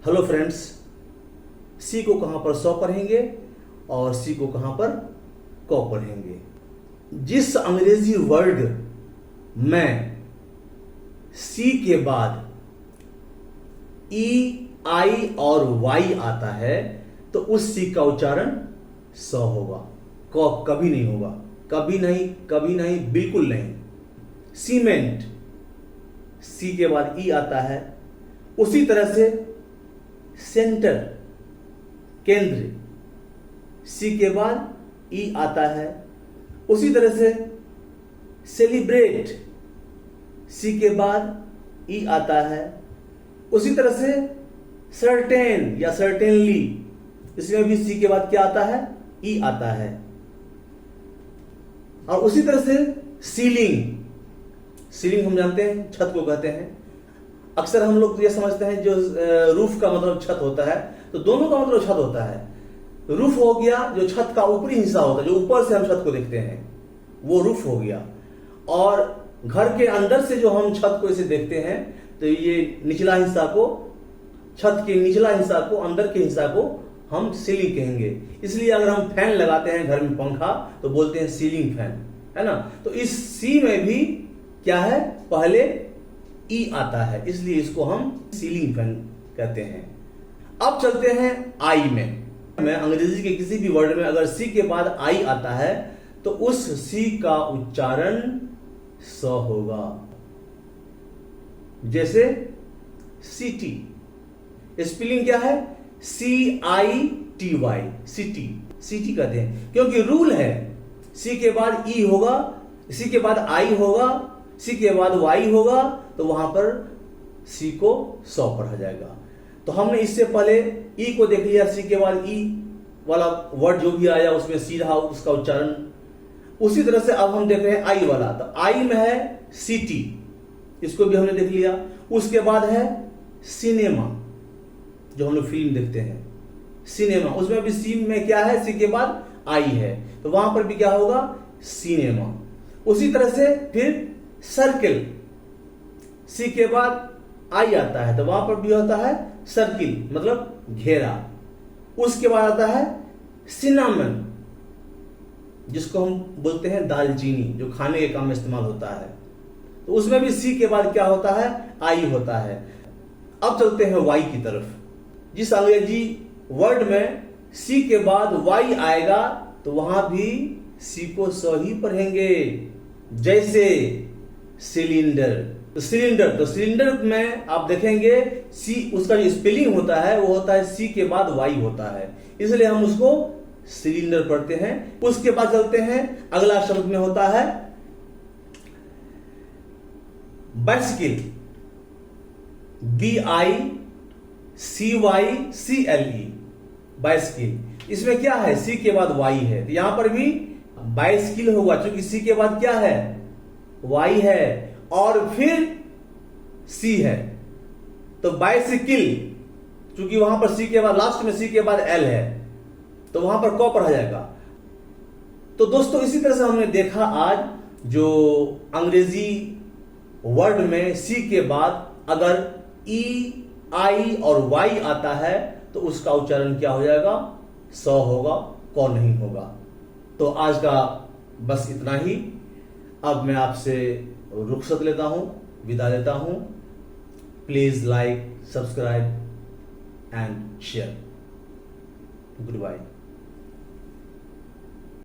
Hello friends, सी को कहाँ पर सौ पढ़ेंगे और सी को कहाँ पर कौ पढ़ेंगे। जिस अंग्रेजी वर्ड में सी के बाद ई, आई और वाई आता है तो उस सी का उच्चारण सौ होगा। कौ कभी नहीं होगा, कभी नहीं, कभी नहीं, बिल्कुल नहीं। सीमेंट, सी के बाद ई आता है। उसी तरह से सेंटर, केंद्र, सी के बाद ई आता है। उसी तरह से सेलिब्रेट, सी के बाद ई आता है। उसी तरह से सर्टेन या सर्टेनली, इसमें भी सी के बाद क्या आता है? ई आता है। और उसी तरह से सीलिंग, सीलिंग हम जानते हैं छत को कहते हैं। अक्सर हम लोग ये समझते हैं जो रूफ का मतलब छत होता है, तो दोनों का मतलब छत होता है। रूफ हो गया जो छत का ऊपरी हिस्सा होता है, जो ऊपर से हम छत को देखते हैं, वो रूफ हो गया। और घर के अंदर से जो हम छत को इसे देखते हैं तो ये निचला हिस्सा को, छत के निचला हिस्सा को, अंदर के हिस्सा को हम सीलिंग कहेंगे। इसलिए अगर हम फैन लगाते हैं घर में, पंखा, तो बोलते हैं सीलिंग फैन, है ना। तो इस सी में भी क्या है? पहले ई आता है, इसलिए इसको हम सीलिंग फैन कहते हैं। अब चलते हैं आई में। अंग्रेजी के किसी भी वर्ड में अगर सी के बाद आई आता है तो उस सी का उच्चारण स होगा। जैसे सिटी, स्पेलिंग क्या है? CITY, सिटी, सिटी कहते हैं, क्योंकि रूल है सी के बाद ई होगा, सी के बाद आई होगा, सी के बाद वाई होगा, तो वहां पर सी को 100 पढ़ा जाएगा। तो हमने इससे पहले ई को देख लिया, सी के बाद ई वाला वर्ड जो भी आया उसमें सी रहा, उसका उच्चारण। उसी तरह से अब हम देख रहे हैं आई वाला, तो आई में है सिटी, इसको भी हमने देख लिया। उसके बाद है सिनेमा, जो हम लोग फिल्म देखते हैं, सिनेमा, उसमें भी सी में क्या है? सी के बाद आई है, तो वहां पर भी क्या होगा? सिनेमा। उसी तरह से फिर सर्किल, सी के बाद आई आता है तो वहां पर भी होता है सर्किल, मतलब घेरा। उसके बाद आता है सिनामन, जिसको हम बोलते हैं दालचीनी, जो खाने के काम में इस्तेमाल होता है, तो उसमें भी सी के बाद क्या होता है? आई होता है। अब चलते हैं वाई की तरफ। जिस अंग्रेजी वर्ड में सी के बाद वाई आएगा तो वहां भी सी को सौ ही पढ़ेंगे। जैसे सिलेंडर, तो सिलेंडर, तो सिलेंडर में आप देखेंगे सी, उसका जो स्पेलिंग होता है वो होता है सी के बाद वाई होता है, इसलिए हम उसको सिलेंडर पढ़ते हैं। उसके बाद चलते हैं, अगला शब्द में होता है बाइसिकल, BICYCLE, बाइसिकल। इसमें क्या है? सी के बाद वाई है, तो यहां पर भी बाइसिकल होगा, क्योंकि सी के बाद क्या है? वाई है और फिर सी है, तो बाइसिकल, क्योंकि वहां पर सी के बाद, लास्ट में सी के बाद एल है, तो वहां पर कौ पढ़ा जाएगा। तो दोस्तों, इसी तरह से हमने देखा आज जो अंग्रेजी वर्ड में सी के बाद अगर ई, आई और वाई आता है तो उसका उच्चारण क्या हो जाएगा? 100 होगा, कौ नहीं होगा। तो आज का बस इतना ही। अब मैं आपसे रुखसत लेता हूं, विदा लेता हूं। Please like, subscribe and share. Good bye.